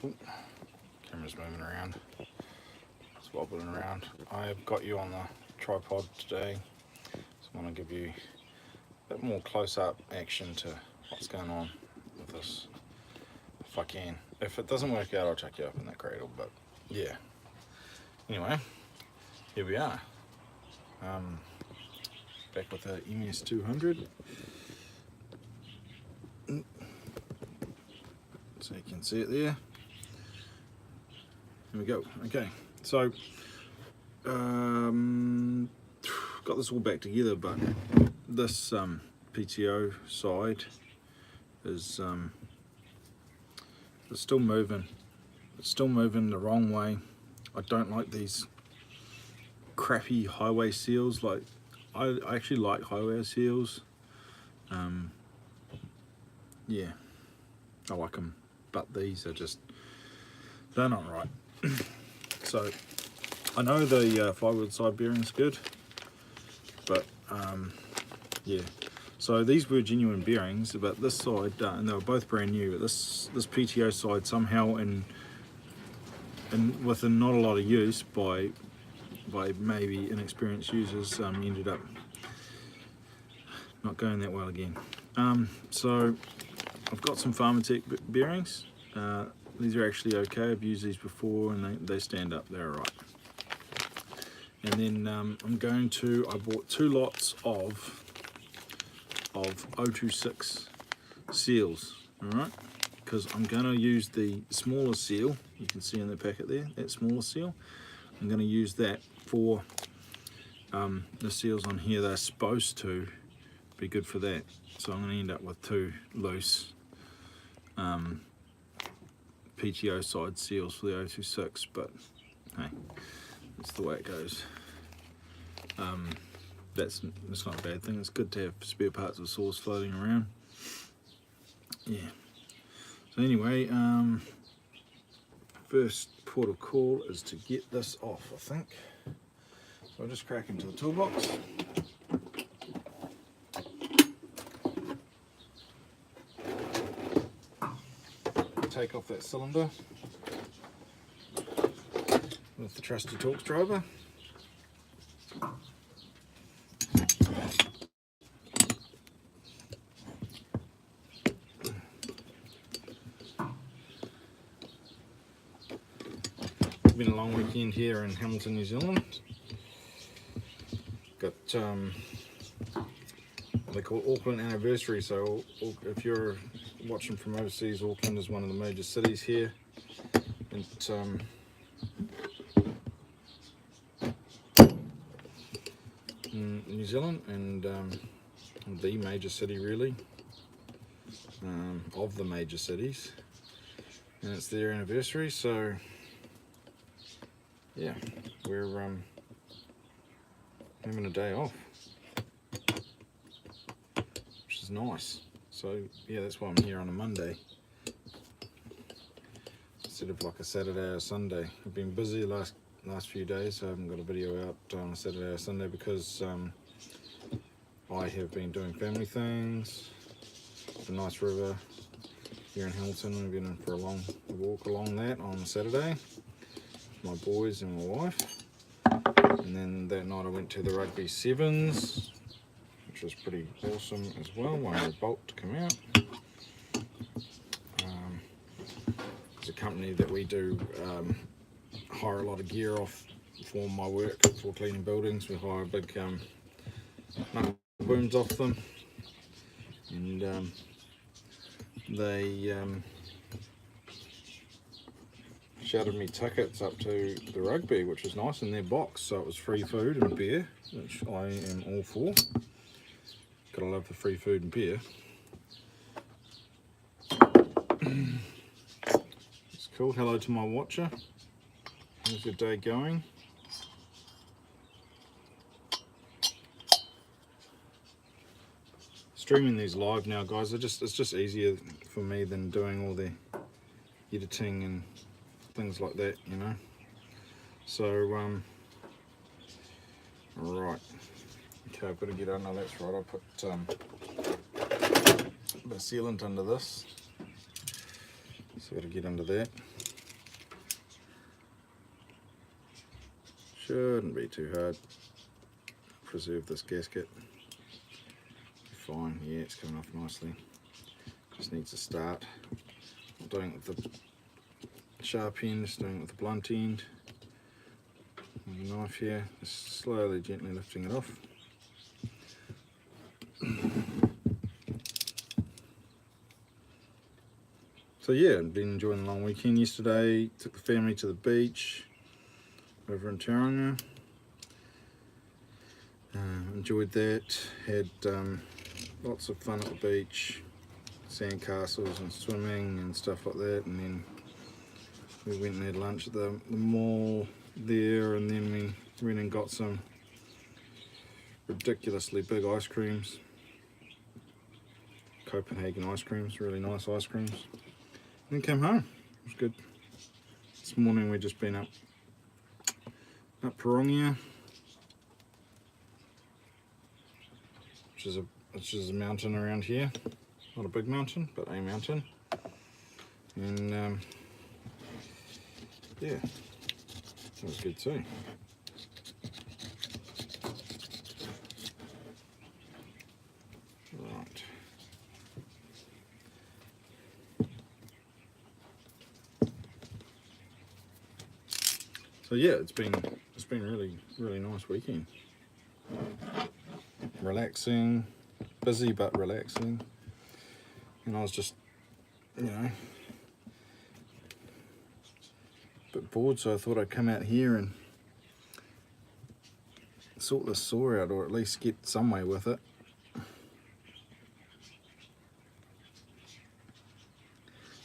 Camera's moving around, it's wobbling around. I've got you on the tripod today, so I want to give you a bit more close-up action to what's going on with this, if I can. If it doesn't work out, I'll chuck you up in that cradle, but yeah. Anyway, here we are. Back with the MS200. So you can see it there. Here we go. Okay, so got this all back together, but this PTO side is it's still moving. It's still moving the wrong way. I don't like these crappy highway seals. Like I actually like highway seals. Yeah, I like them, but these are just, they're not right. So I know the flywheel side bearing's good, but yeah. So these were genuine bearings, but this side, and they were both brand new. But this PTO side somehow, and with not a lot of use by maybe inexperienced users, ended up not going that well again. So I've got some Pharmatech bearings. These are actually okay. I've used these before and they stand up, they're alright. And then I bought 2 lots of 026 seals, alright? Because I'm going to use the smaller seal, you can see in the packet there, that smaller seal. I'm going to use that for the seals on here. They're supposed to be good for that. So I'm going to end up with 2 loose PTO side seals for the 026, but hey, that's the way it goes. That's not a bad thing. It's good to have spare parts of saws floating around. Yeah. So anyway, first port of call is to get this off, I think. So I'll just crack into the toolbox. Take off that cylinder with the trusty Torx driver. It's been a long weekend here in Hamilton, New Zealand. Got what they call Auckland anniversary, so if you're watching from overseas, Auckland is one of the major cities here in New Zealand, and the major city really, of the major cities, and it's their anniversary, so yeah, we're having a day off, which is nice. So yeah, that's why I'm here on a Monday instead of like a Saturday or Sunday. I've been busy the last few days, so I haven't got a video out on a Saturday or Sunday because I have been doing family things. It's a nice river here in Hamilton. We've been in for a long walk along that on Saturday with my boys and my wife, and then that night I went to the rugby sevens, which was pretty awesome as well. One more bolt to come out. It's a company that we do hire a lot of gear off for my work, for cleaning buildings. We hire big knuckle booms off them, and they shouted me tickets up to the rugby, which was nice, in their box. So it was free food and beer, which I am all for. Gotta love the free food and beer. It's cool. Hello to my watcher. How's your day going? Streaming these live now, guys, it's just easier for me than doing all the editing and things like that, you know. So right, okay, I've got to get under. That's right, I put a bit of sealant under this, so I've got to get under that. Shouldn't be too hard. Preserve this gasket. Fine, yeah, it's coming off nicely. Just needs to start. Not doing it with the sharp end, just doing it with the blunt end. With a knife here, just slowly, gently lifting it off. So yeah, I've been enjoying the long weekend yesterday. Took the family to the beach over in Tauranga. Enjoyed that. Had lots of fun at the beach, sand castles and swimming and stuff like that. And then we went and had lunch at the mall there, and then we went and got some ridiculously big ice creams. Copenhagen ice creams, really nice ice creams. And then came home. It was good. This morning we just been up Pirongia, which is a mountain around here. Not a big mountain, but a mountain. And yeah, that was good too. Right. So yeah, it's been really nice weekend. Relaxing, busy but relaxing. And I was just, you know, a bit bored, so I thought I'd come out here and sort this saw out, or at least get some way with it.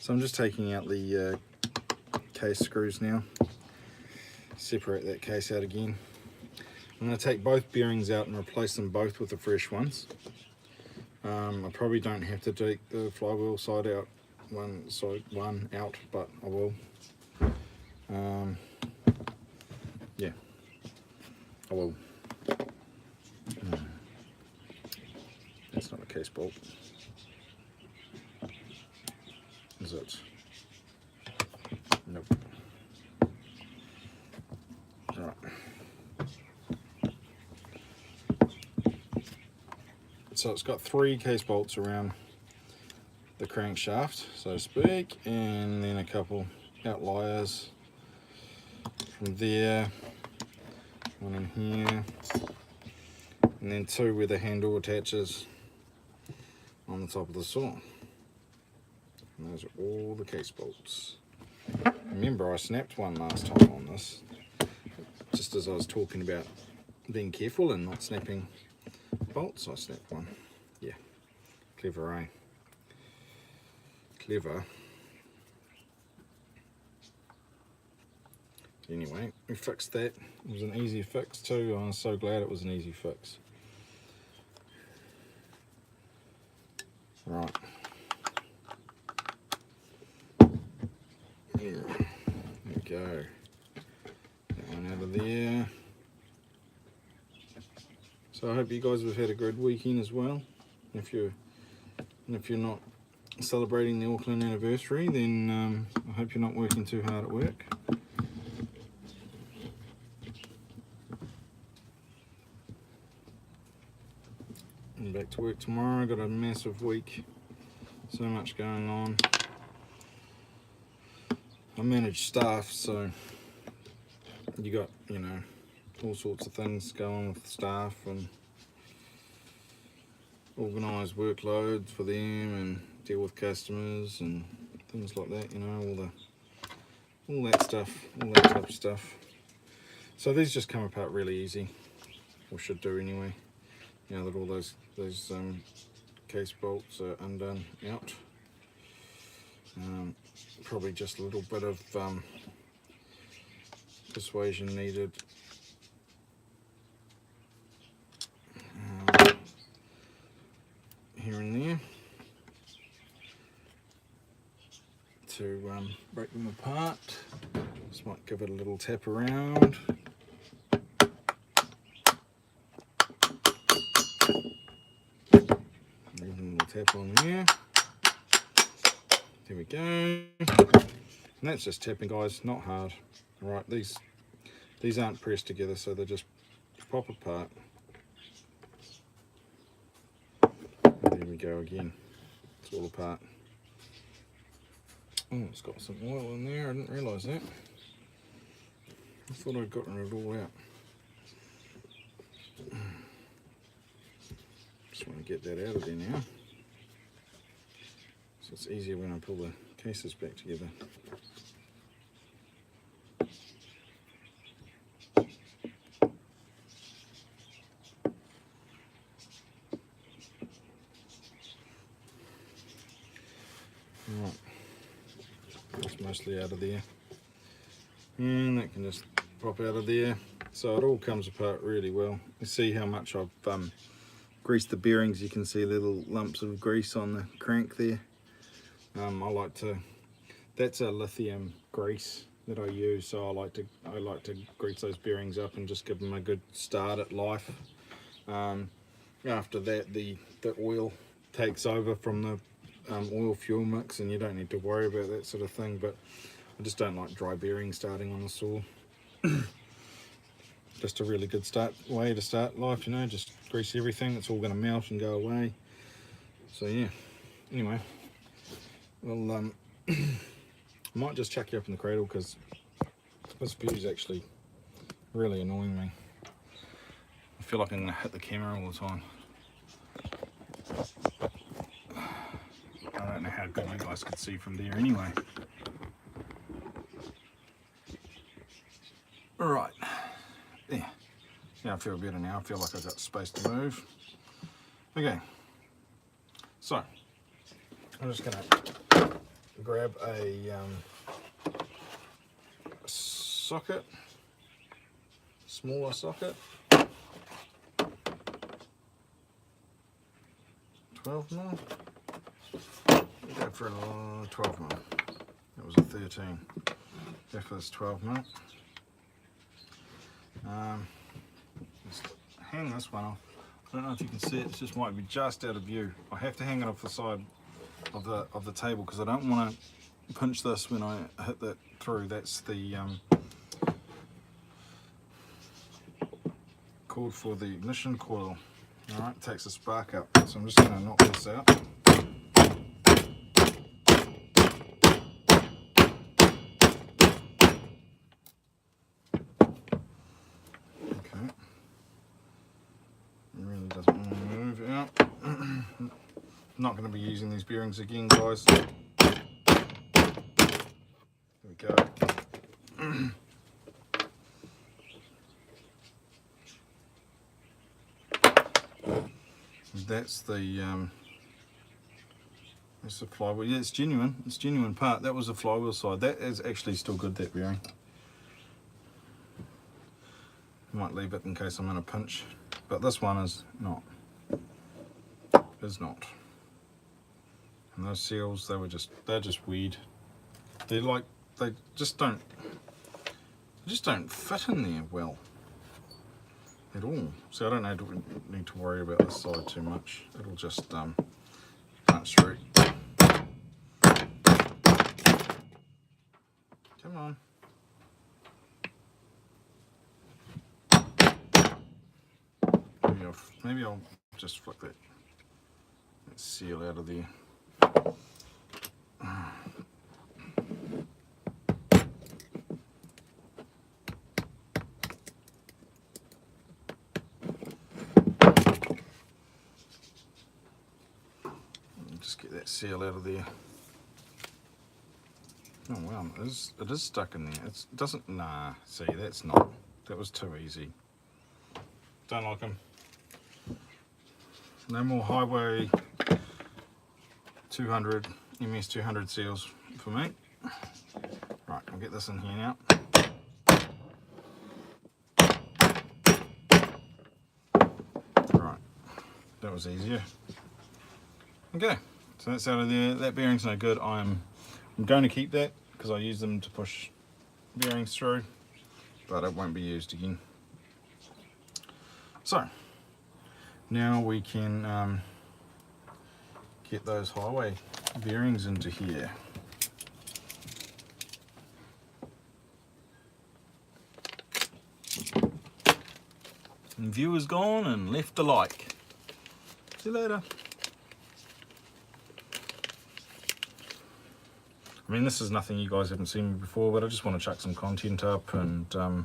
So I'm just taking out the case screws now. Separate that case out again. I'm going to take both bearings out and replace them both with the fresh ones. I probably don't have to take the flywheel side out, one out, but I will. Yeah, I will. That's not a case bolt, is it? Nope. Right. So it's got 3 case bolts around the crankshaft, so to speak, and then a couple outliers from there, one in here, and then 2 where the handle attaches on the top of the saw. And those are all the case bolts. Remember, I snapped one last time on this, just as I was talking about being careful and not snapping bolts. I snapped one. Yeah, clever, eh? Clever. Anyway, we fixed that. It was an easy fix too. I was so glad it was an easy fix. Right. There we go. That one out of there. So I hope you guys have had a good weekend as well. If you're not celebrating the Auckland anniversary, then I hope you're not working too hard at work. And back to work tomorrow. Got a massive week. So much going on. I manage staff, so you got, you know, all sorts of things going with staff, and organise workloads for them and deal with customers and things like that, you know, all that type of stuff. So these just come apart really easy, or should do anyway, now that all those case bolts are undone out. Probably just a little bit of persuasion needed. Here and there to break them apart. Just might give it a little tap around. Even a little tap on there. There we go. And that's just tapping, guys, not hard. Right, these These aren't pressed together, so they're just pop apart. And there we go again. It's all apart. Oh, it's got some oil in there. I didn't realise that. I thought I'd gotten it all out. Just want to get that out of there now. So it's easier when I pull the cases back together. Right, that's mostly out of there. And that can just pop out of there. So it all comes apart really well. You see how much I've greased the bearings. You can see little lumps of grease on the crank there. I like to, that's a lithium grease that I use, so I like to grease those bearings up and just give them a good start at life. After that, the oil takes over from the oil fuel mix, and you don't need to worry about that sort of thing. But I just don't like dry bearings starting on the saw. Just a really good way to start life, you know, just grease everything. It's all going to melt and go away. So yeah, anyway, well, I might just chuck you up in the cradle because this view is actually really annoying me. I feel like I'm going to hit the camera all the time. I don't know how good you guys could see from there anyway. Alright, there. Yeah, I feel better now. I feel like I've got space to move. Okay, so I'm just going to grab a socket, smaller socket, 12mm. Go for a 12mm. That was a 13. Go for this 12mm. Just hang this one off. I don't know if you can see it. It just might be just out of view. I have to hang it off the side of the table because I don't want to pinch this when I hit that through. That's the cord for the ignition coil. All right, takes the spark up. So I'm just going to knock this out. Not going to be using these bearings again, guys. There we go. That's the flywheel. Yeah, it's genuine. It's genuine part. That was the flywheel side. That is actually still good, that bearing. Might leave it in case I'm in a pinch, but this one is not. And those seals, they're just weird. They just don't fit in there well at all. So I don't need to worry about this side too much. It'll just punch through. Come on. Maybe I'll just flick that seal out of there. Just get that seal out of there. Oh wow, it is stuck in there. It doesn't. Nah, see, that's not. That was too easy. Don't like them. No more Highway 200 MS200 seals for me. Right, I'll get this in here now. Right, that was easier. Okay, so that's out of there. That bearing's no good. I'm going to keep that because I use them to push bearings through, but it won't be used again. So now we can get those Highway bearings into here. And viewer's gone and left a like. See you later. I mean, this is nothing you guys haven't seen me before, but I just want to chuck some content up and do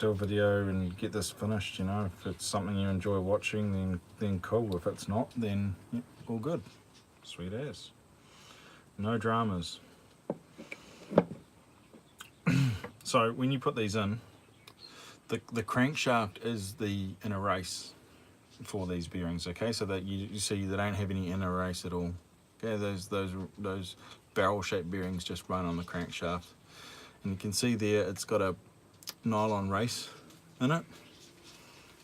a video and get this finished. You know, if it's something you enjoy watching, then cool. If it's not, then yeah, all good. Sweet as. No dramas. So when you put these in, the crankshaft is the inner race for these bearings. Okay, so that you see they don't have any inner race at all. Okay, those barrel-shaped bearings just run on the crankshaft, and you can see there it's got a nylon race in it,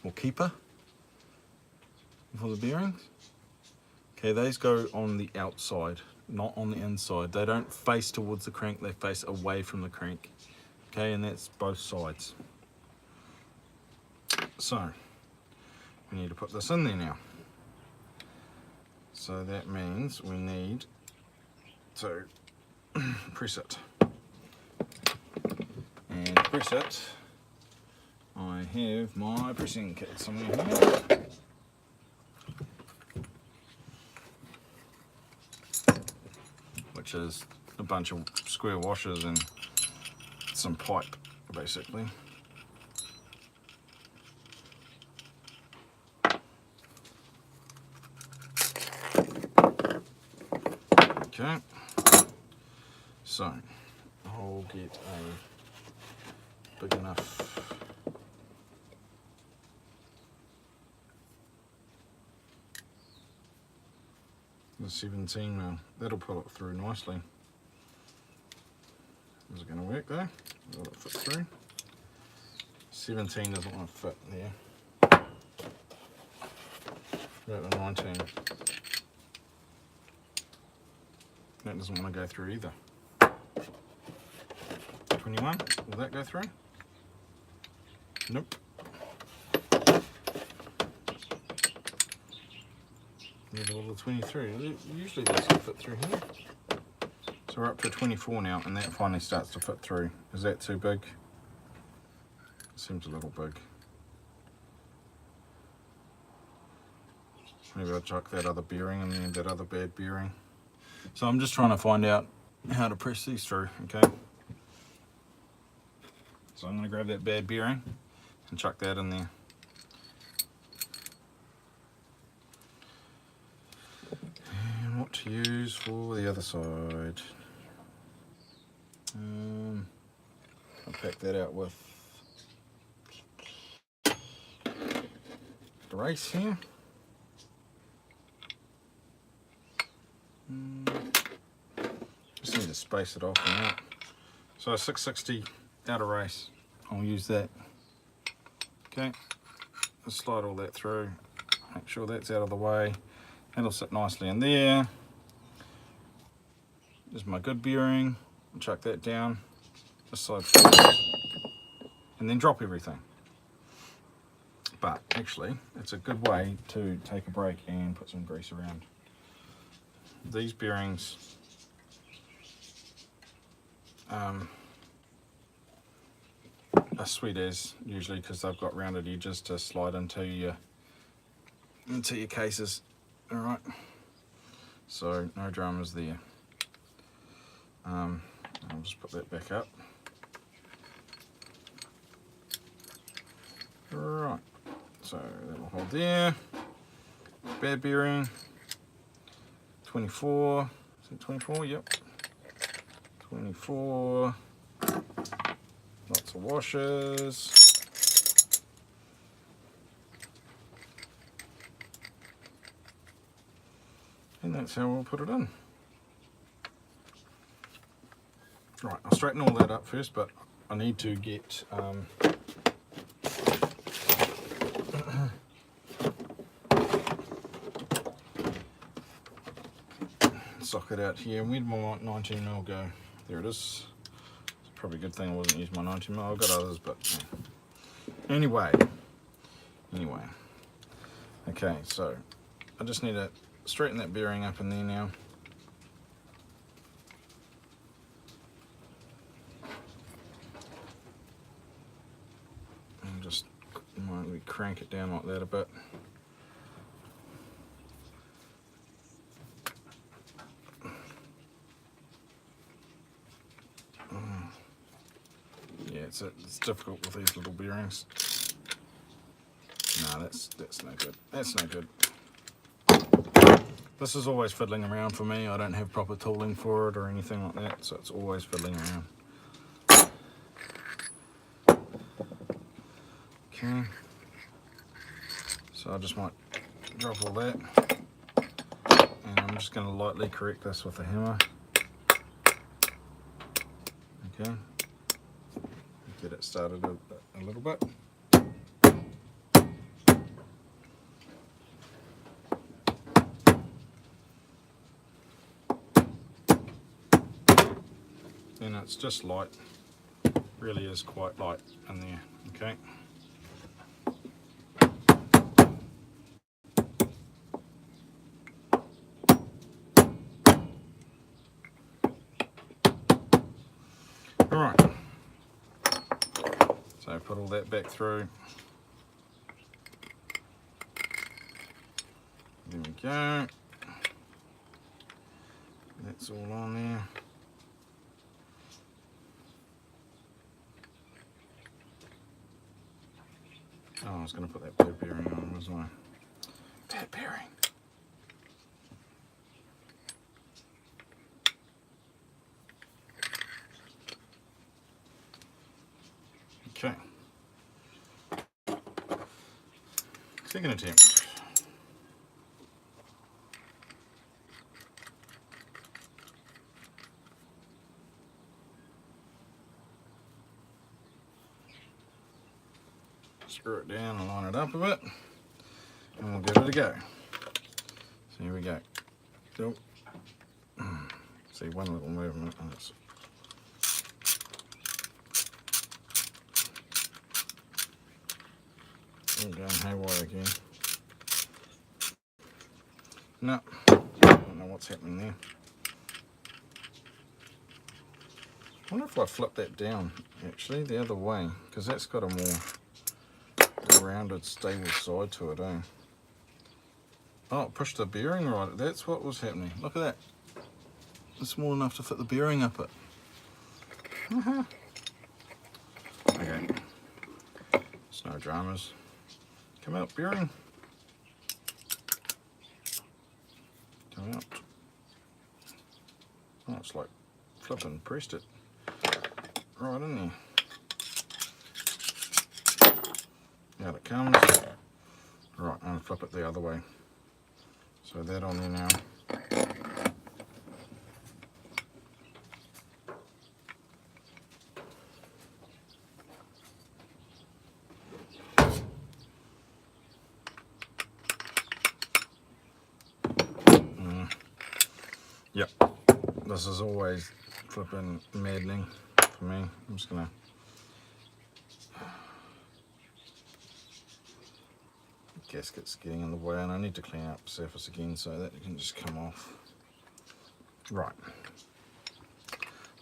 or keeper for the bearings. Okay, those go on the outside, not on the inside. They don't face towards the crank, they face away from the crank. Okay, and that's both sides. So we need to put this in there now. So that means we need to press it. And to press it, I have my pressing kit somewhere here. Which is a bunch of square washers and some pipe, basically. Okay, so I'll get a big enough the 17 mil. That'll pull it through nicely. Is it going to work though? Will it fit through? 17 doesn't want to fit there. What about the 19? That doesn't want to go through either. 21, will that go through? Nope. Neither will the 23. Usually those can fit through here. So we're up to 24 now, and that finally starts to fit through. Is that too big? Seems a little big. Maybe I'll chuck that other bearing in there, that other bad bearing. So I'm just trying to find out how to press these through, okay? So I'm going to grab that bad bearing and chuck that in there. And what to use for the other side. I'll pack that out with the race here. Just need to space it off and out. So a 660 outer race, I'll use that. Okay, let's slide all that through, make sure that's out of the way. That'll sit nicely in there. There's my good bearing, I'll chuck that down, just slide forward, and then drop everything. But actually, it's a good way to take a break and put some grease around. These bearings are sweet as usually because they've got rounded edges to slide into your cases. All right, so no dramas there. I'll just put that back up. All right, so that'll hold there. Bad bearing. 24, is it 24? Yep. 24. Lots of washers. And that's how we'll put it in. Right, I'll straighten all that up first, but I need to get socket out here. Where'd my 19mm go? There it is. It's probably a good thing I wasn't using my 19mm. I've got others, but yeah. Anyway. Okay, so I just need to straighten that bearing up in there now. And just Might crank it down like that a bit. Yeah, it's difficult with these little bearings. No, that's no good. That's no good. This is always fiddling around for me. I don't have proper tooling for it or anything like that, so it's always fiddling around. Okay. So I just might drop all that. And I'm just going to lightly correct this with a hammer. Okay. Get it started a little bit. And it's just light, really is quite light in there, okay? Alright, so put all that back through. There we go. That's all on there. Oh, I was going to put that bad bearing on, wasn't I? Bad bearing. Okay. Second attempt. Screw it down and line it up a bit, and we'll give it a go. So here we go. So, see one little movement, and it's all going haywire again. No, I don't know what's happening there. I wonder if I flip that down, actually, the other way, because that's got a more rounded, stable side to it, eh? Oh, push the bearing right. That's what was happening. Look at that. It's small enough to fit the bearing up it. Okay. It's no dramas. Come out, bearing. Come out. Oh, it's like flipping pressed it right in there. Out it comes. Right, and flip it the other way. So that on there now. Yep, this is always flipping maddening for me. I'm just gonna gasket's getting in the way, and I need to clean up the surface again so that it can just come off. Right,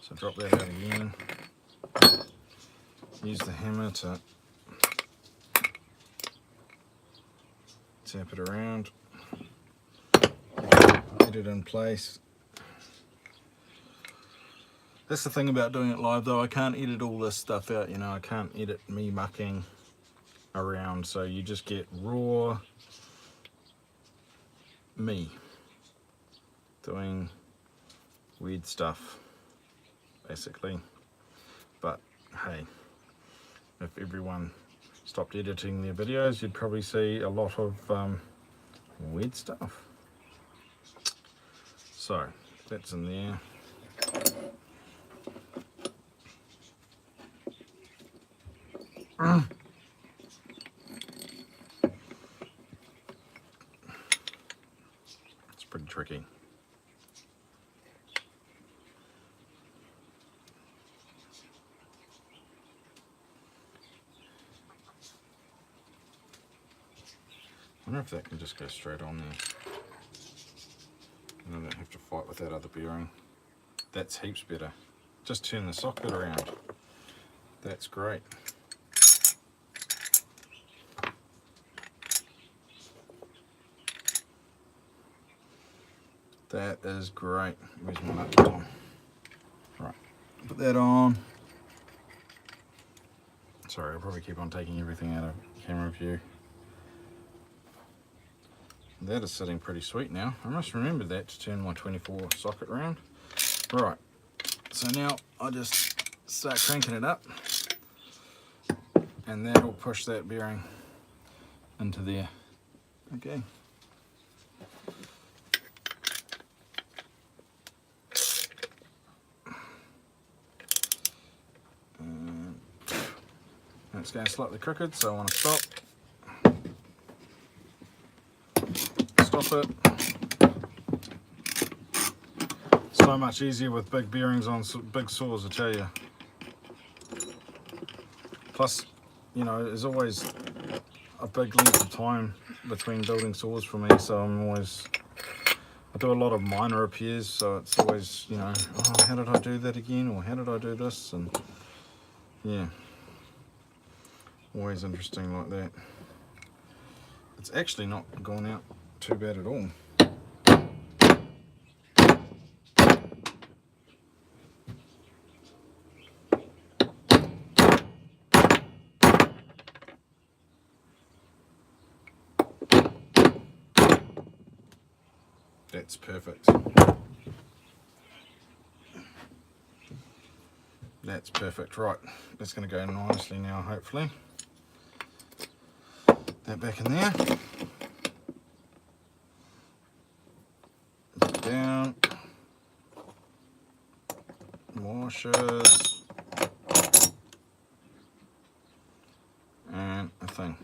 so drop that out again. Use the hammer to tap it around, get it in place. That's the thing about doing it live though, I can't edit all this stuff out, you know, I can't edit me mucking around, so you just get raw me doing weird stuff, basically. But hey, if everyone stopped editing their videos, you'd probably see a lot of weird stuff. So, that's in there. It's pretty tricky. I wonder if that can just go straight on there. And I don't have to fight with that other bearing. That's heaps better. Just turn the socket around. That's great. That is great. Where's my nut on? Right, put that on. Sorry, I'll probably keep on taking everything out of camera view. That is sitting pretty sweet now. I must remember that to turn my 24 socket around. Right, so now I just start cranking it up, and that will push that bearing into there. Okay. It's going slightly crooked, so I want to stop it. So much easier with big bearings on big saws, I tell you. Plus, you know, there's always a big length of time between building saws for me, so I do a lot of minor repairs, so it's always, you know, oh, how did I do that again, or how did I do this, and yeah, always interesting like that. It's actually not gone out too bad at all. That's perfect. That's perfect. Right, that's going to go nicely now, hopefully. That back in there. Down. Washers. And a thing.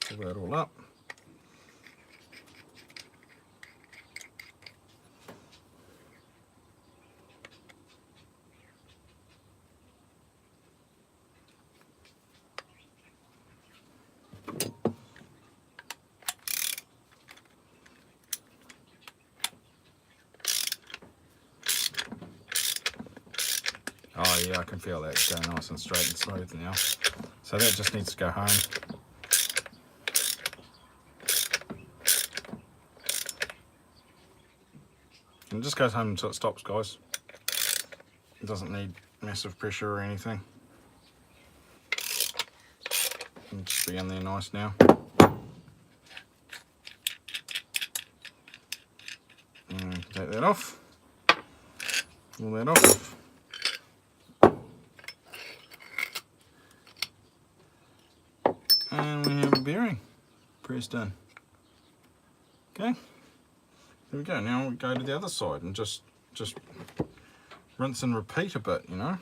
Pull that all up. Oh yeah, I can feel that going nice and straight and smooth now. So that just needs to go home. And it just goes home until it stops, guys. It doesn't need massive pressure or anything. It'll just be in there nice now. And take that off. Pull that off. And we have a bearing pressed in. Okay, there we go. Now we go to the other side and just rinse and repeat a bit, you know.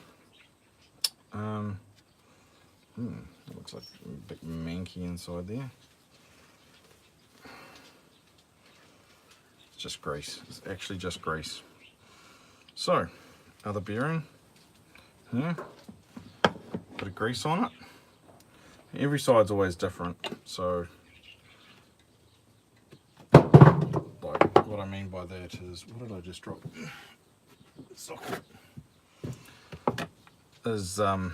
It looks like a bit manky inside there. It's just grease. It's actually just grease. So, other bearing here. Bit of grease on it. Every side's always different, so like what I mean by that is, what did I just drop? Socket. Is that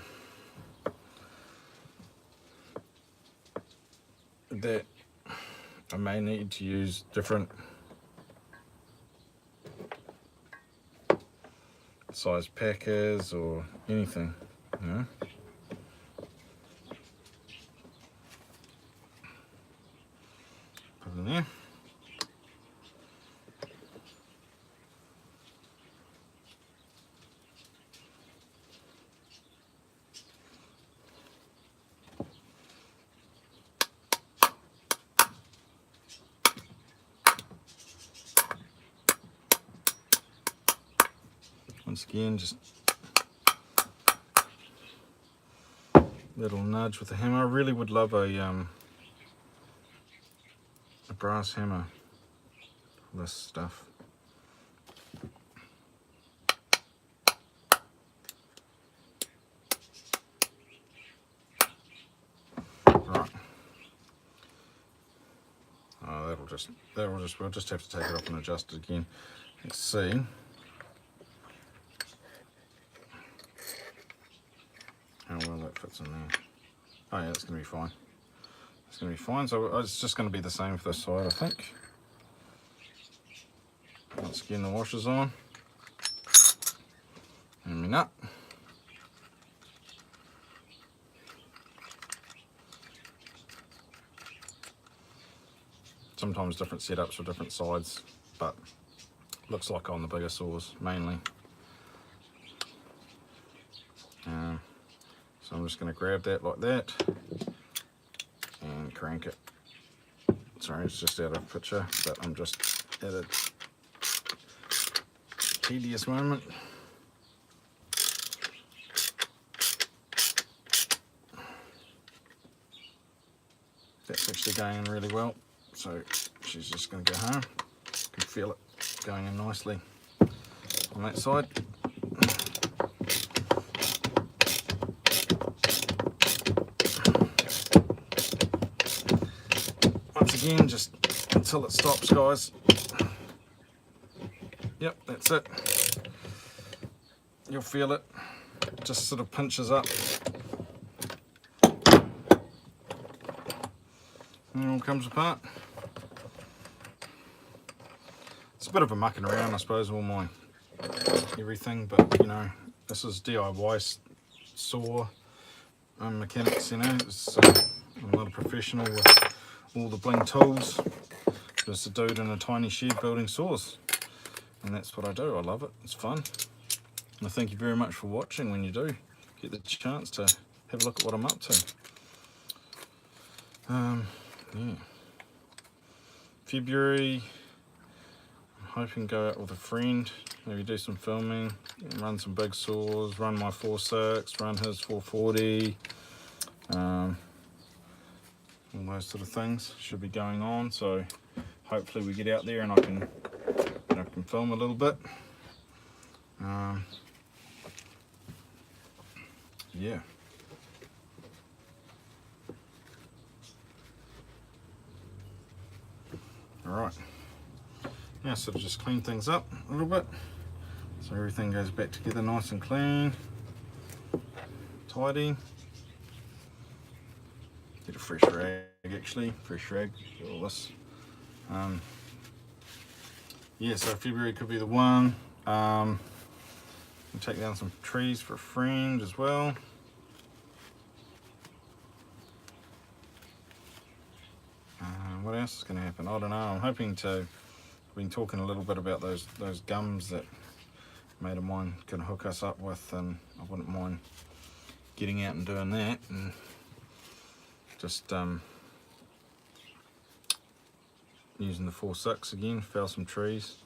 I may need to use different size packers or anything, you know. Put it in there. Once again, just little nudge with the hammer. I really would love a brass hammer for this stuff. Right. Oh, we'll just have to take it off and adjust it again. Let's see. How well that fits in there. Oh yeah, that's going to be fine. it's going to be fine. So it's just going to be the same for this side, I think. Once again, the washer's on. And my nut. Sometimes different setups for different sides, but looks like on the bigger saws mainly. So I'm just going to grab that like that and crank it. Sorry, it's just out of picture, but I'm just at a tedious moment. That's actually going in really well, so she's just going to go home. You can feel it going in nicely on that side. Once again, just until it stops, guys. Yep, that's it. You'll feel it. Just sort of pinches up. And it all comes apart. It's a bit of a mucking around, I suppose, all my everything, but you know, this is DIY saw. I'm mechanics, you know, I'm not a professional with all the bling tools. Just a dude in a tiny shed building saws, and that's what I do. I love it. It's fun. And I thank you very much for watching. When you do get the chance to have a look at what I'm up to. Yeah. February, I'm hoping to go out with a friend, maybe do some filming, run some big saws, run my 4.6, run his 440, all those sort of things should be going on. So hopefully we get out there and I can film a little bit. Yeah. Alright. Yeah, so to just clean things up a little bit. So everything goes back together nice and clean. Tidy. Get a fresh rag actually. Fresh rag. Get all this. Yeah, so February could be the one. We'll take down some trees for a friend as well. What else is going to happen? I don't know. I'm hoping to. I've been talking a little bit about those gums that a mate of mine can hook us up with, and I wouldn't mind getting out and doing that, and just using the 4.6 again, fell some trees.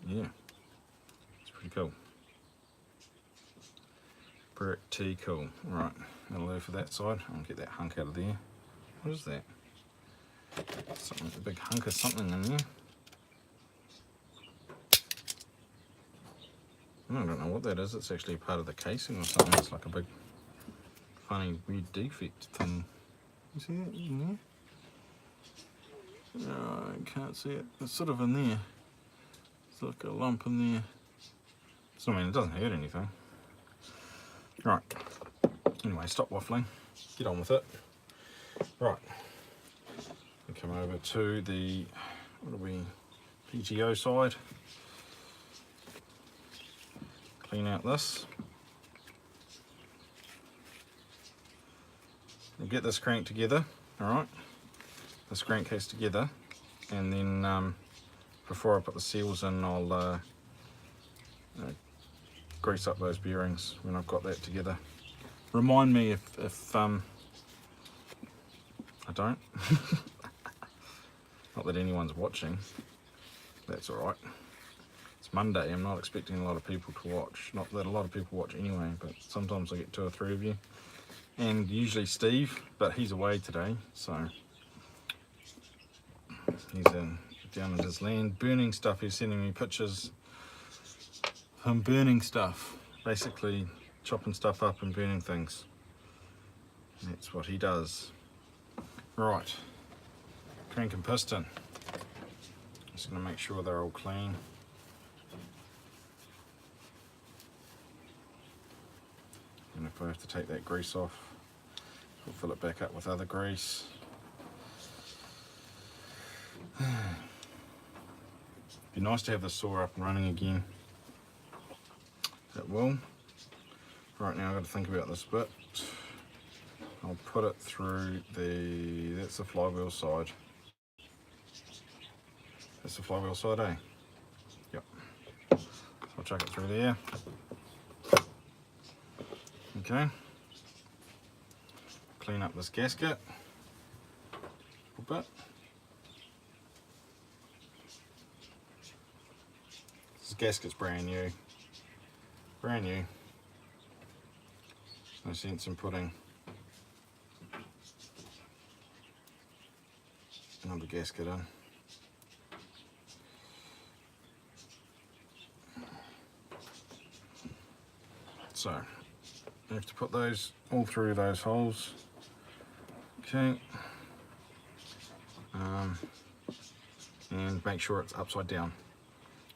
Yeah, it's pretty cool. Pretty cool. Right, that'll do for that side. I'll get that hunk out of there. What is that? Something, a big hunk of something in there. I don't know what that is. It's actually part of the casing or something. It's like a big, funny, weird defect thing. You see that in there? No, I can't see it. It's sort of in there. It's like a lump in there. So I mean, it doesn't hurt anything. Right. Anyway, stop waffling. Get on with it. Right. We come over to the PTO side. Clean out this. We'll get this crank together. All right. This crankcase together, and then before I put the seals in, I'll grease up those bearings when I've got that together. Remind me if I don't. Not that anyone's watching. That's all right. It's Monday. I'm not expecting a lot of people to watch. Not that a lot of people watch anyway, but sometimes I get 2 or 3 of you. And usually Steve, but he's away today, so he's down in his land burning stuff. He's sending me pictures of him burning stuff, basically chopping stuff up and burning things. That's what he does. Right, crank and piston. Just going to make sure they're all clean. And if I have to take that grease off, We'll fill it back up with other grease. Be nice to have the saw up and running again. It will. Right now I've got to think about this bit. I'll put it through that's the flywheel side. That's the flywheel side, eh? Yep. So I'll chuck it through there. Okay. Clean up this gasket a bit. This gasket's brand new. Brand new. No sense in putting another gasket in. So you have to put those all through those holes. Okay. And make sure it's upside down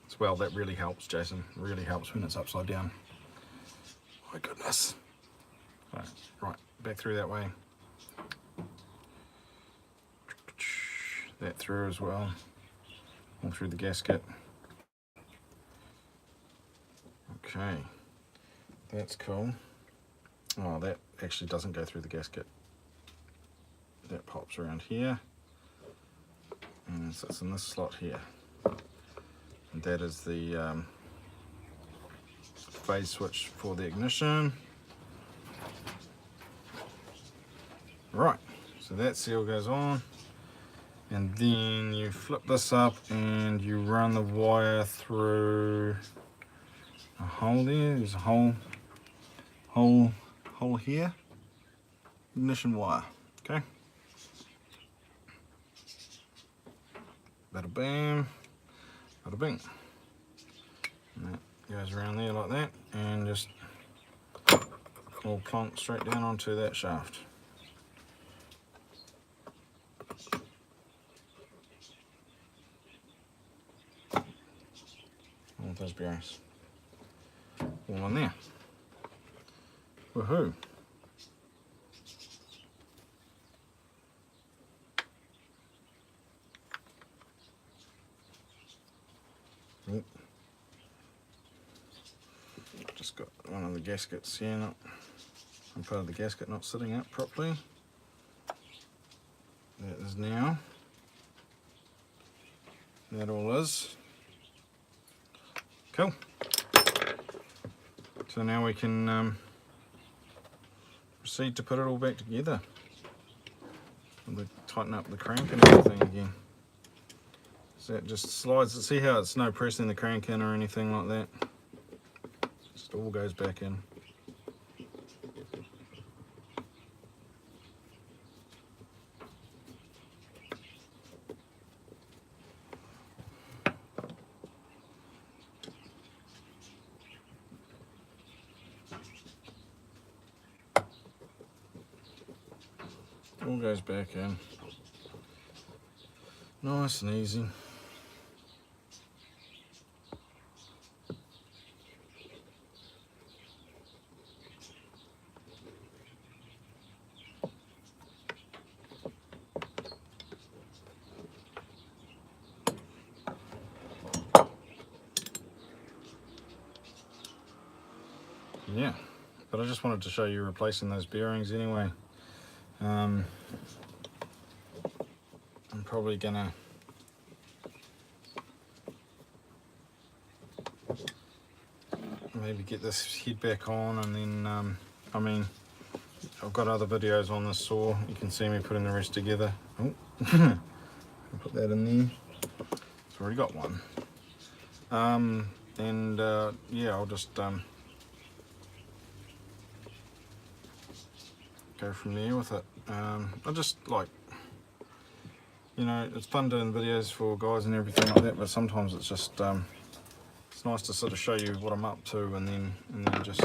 as well. That really helps, Jason. Really helps when it's upside down. My goodness. So, right, back through that way. That through as well. All through the gasket. Okay. That's cool. Oh, that actually doesn't go through the gasket. That pops around here. And it sits in this slot here. And that is the phase switch for the ignition. Right, so that seal goes on. And then you flip this up and you run the wire through a hole there. There's a hole here. Ignition wire, okay? Bada bam, bada bing. And that goes around there like that, and just all plonk straight down onto that shaft. All those bearings. All in there. Woohoo! Oh. Just got one of the gaskets here, one part of the gasket not sitting up properly. That is now. That all is. Cool. So now we can proceed to put it all back together. We'll tighten up the crank and everything again. So it just slides. See how it's no pressing the crank in or anything like that? Just all goes back in. All goes back in. Nice and easy. Yeah, but I just wanted to show you replacing those bearings anyway. I'm probably gonna maybe get this head back on, and then I mean, I've got other videos on this saw. You can see me putting the rest together. Oh, put that in there. It's already got one. Yeah, I'll just go from there with it. I just like, you know, it's fun doing videos for guys and everything like that, but sometimes it's just it's nice to sort of show you what I'm up to, and then just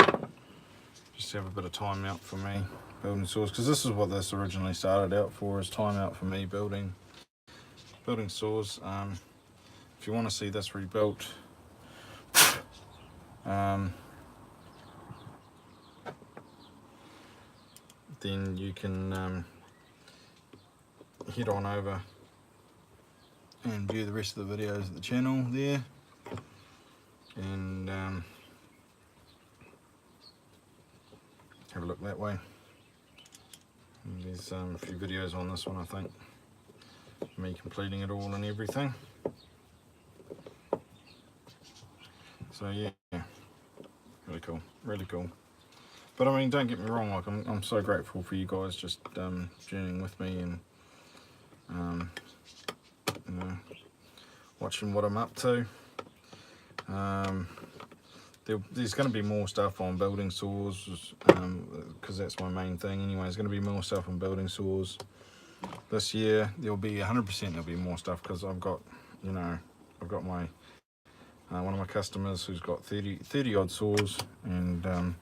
have a bit of time out for me building saws, because this is what this originally started out for, is time out for me building saws. If you want to see this rebuilt, then you can head on over and view the rest of the videos of the channel there, and have a look that way. And there's a few videos on this one, I think, me completing it all and everything. So yeah, really cool, really cool. But I mean, don't get me wrong, like I'm so grateful for you guys just journeying with me and you know, watching what I'm up to. There's going to be more stuff on building saws, because that's my main thing anyway. There's going to be more stuff on building saws this year. There'll be 100%. There'll be more stuff because I've got, you know, I've got my one of my customers who's got 30 odd saws, and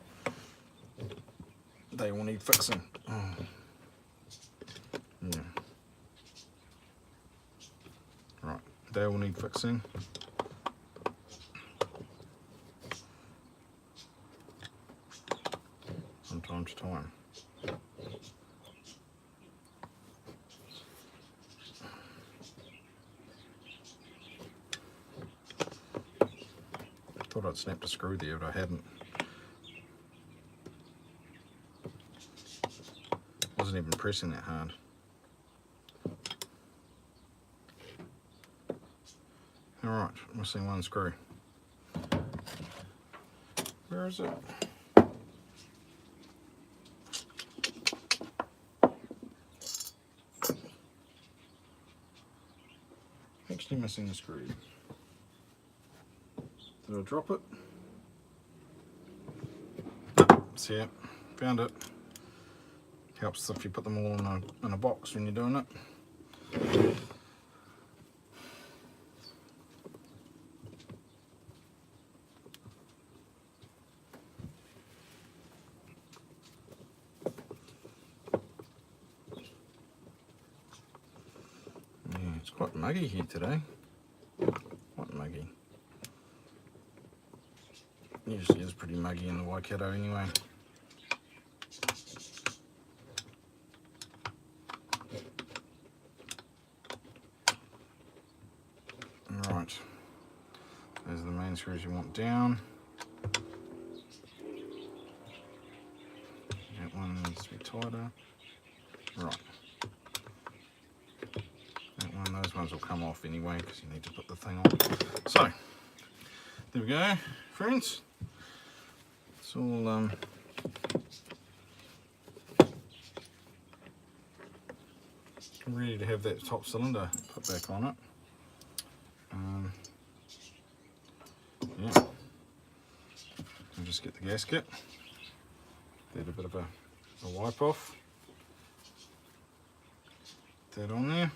they all need fixing. Oh. Yeah. Right, they all need fixing. From time to time. Thought I'd snapped a screw there, but I hadn't. Wasn't even pressing that hard. Alright, missing one screw. Where is it? Actually missing the screw. Did I drop it? See it? Found it. Helps if you put them all in a box when you're doing it. Yeah, it's quite muggy here today. Quite muggy. Usually is pretty muggy in the Waikato anyway. Right, those are the main screws you want down. That one needs to be tighter. Right. That one, those ones will come off anyway because you need to put the thing on. So, there we go, friends. It's all ready to have that top cylinder put back on it. Yeah, I'll just get the gasket, get a bit of a wipe off, put that on there.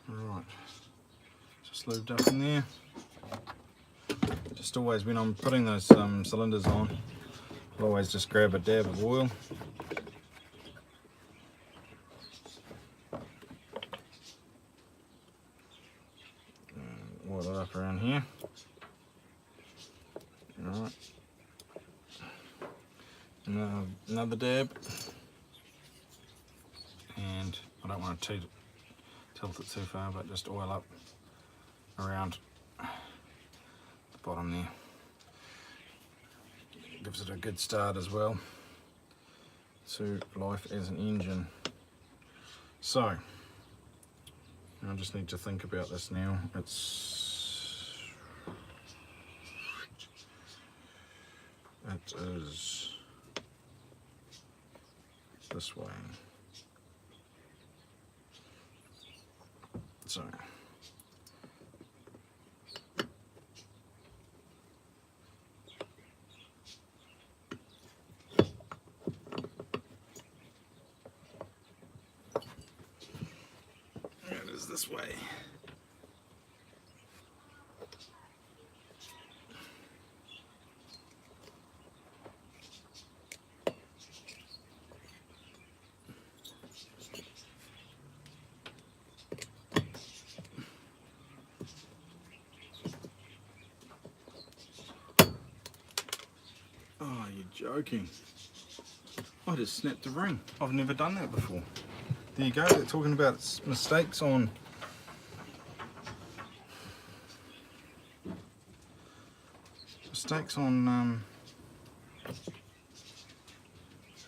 Alright, just lubed up in there. Just always, when I'm putting those cylinders on, I'll always just grab a dab of oil. Oil it up around here. Alright. Another dab. And I don't want to tilt it too far, but just oil up around the bottom there. Gives it a good start as well to life as an engine. So I just need to think about this now. It is this way. So it is this way. Oh, you're joking. I just snapped the ring. I've never done that before. There you go, they're talking about mistakes on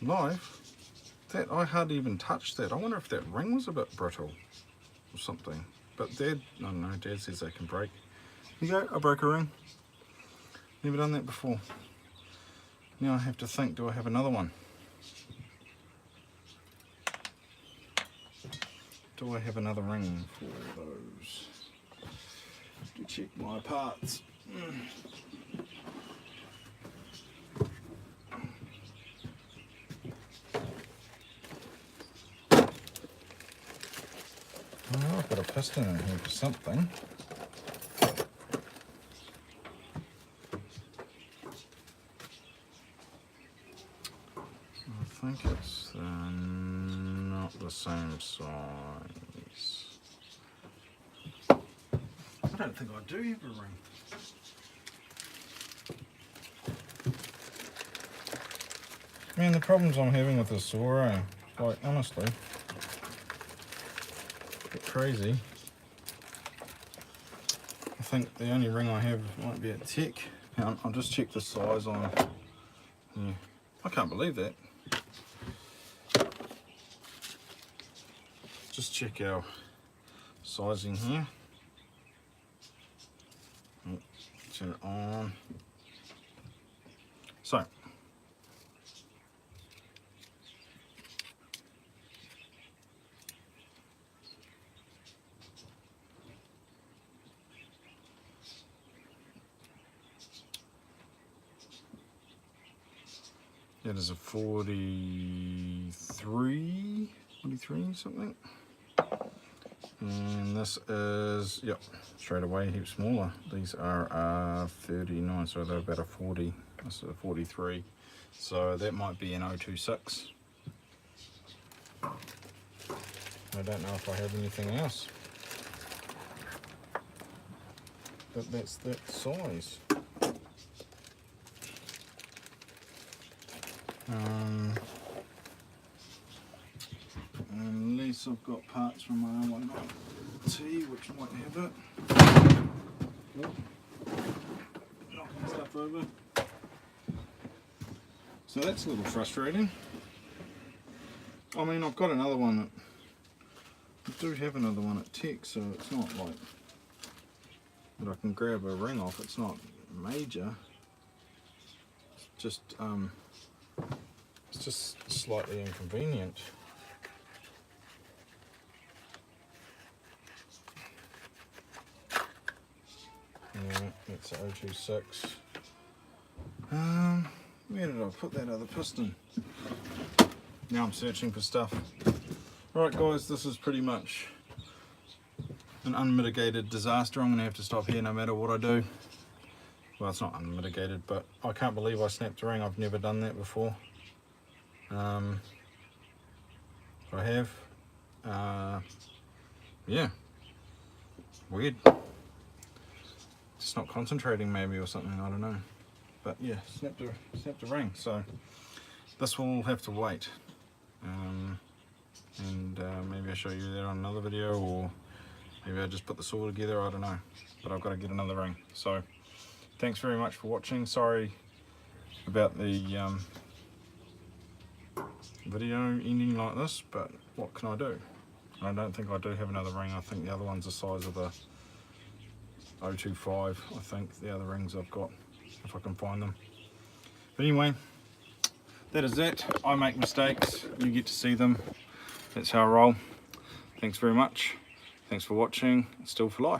live. That I hardly even touched that. I wonder if that ring was a bit brittle or something. But Dad, I don't know, Dad says they can break. There you go, I broke a ring. Never done that before. Now I have to think, do I have another one? Do I have another ring for those? To check my parts. Oh, I've got a piston in here for something. I think it's not the same size. I don't think I do have a ring. Man, the problems I'm having with this saw, like honestly, a bit crazy. I think the only ring I have might be a Tech. I'll just check the size on. Yeah, I can't believe that. Just check our sizing here. Turn it on. So, that is a 43 something. And this is, yep, straight away a heap smaller. These are 39, so they're about a 40. This is a 43. So that might be an 026. I don't know if I have anything else. But that's that size. Unless I've got parts from my own T, which might have it. Oh, knocking stuff over. So that's a little frustrating. I mean, I've got another one that I do have another one at Tech, so it's not like that I can grab a ring off. It's not major. It's just slightly inconvenient. Yeah, it's 026. Where did I put that other piston? Now I'm searching for stuff. Alright guys, this is pretty much an unmitigated disaster. I'm going to have to stop here no matter what I do. Well, it's not unmitigated, but I can't believe I snapped a ring. I've never done that before. I have. Yeah. Weird. Just not concentrating maybe or something, I don't know. But yeah, snapped a ring. So this will have to wait. Maybe I'll show you that on another video, or maybe I just put the saw together, I don't know. But I've got to get another ring. So thanks very much for watching. Sorry about the video ending like this, but what can I do? I don't think I do have another ring. I think the other one's the size of a 025, I think, the other rings I've got, if I can find them. But anyway, that is it. I make mistakes, you get to see them. That's how I roll. Thanks very much. Thanks for watching. Stihl for life.